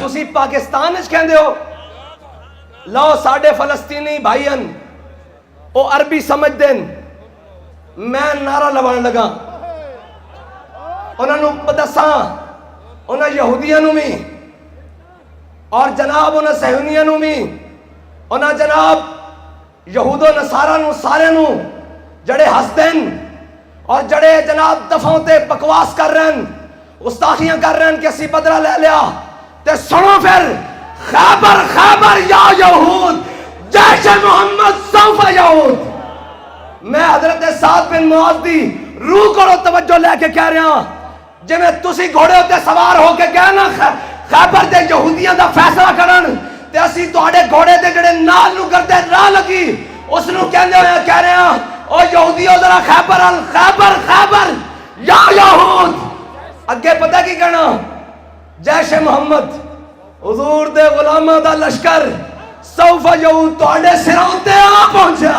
تسی پاکستان اچ کہندے ہو لو ساڑھے فلسطینی بھائین او عربی سمجھ دین میں نعرہ لوان لگا انہوں نے پدساں انہوں یہودیاں نو میں اور جناب انہوں صہیونیاں نو میں انہوں جناب یہود و نصارہ نو سارے نو جڑے ہس دین اور جڑے جناب دفعوں تے بکواس کر رہے ہیں گستاخیاں کر رہے ہیں کہ اسی بدلہ لے لیا تے سنو پھر خیبر خیبر یا یہود جیش محمد سوف یہود میں حضرت سعد بن معاذ دی روح کو توجہ لے کے کہہ رہا ہوں جے میں تسی گھوڑے ہوتے سوار ہو کے کہنا خیبر دے یہودیاں دا فیصلہ کرن تے اسی تواڈے گھوڑے دے جڑے نال نو کردے راہ لگی اس نو کہندے ہوئے کہہ رہے ہیں او یہودیوں ذرا خیبر خیبر خیبر یا یہود اگے پتہ کی کہنا جیش محمد حضور دے غلامہ دا لشکر سوف یہود تواڈے سراں تے آ پہنچا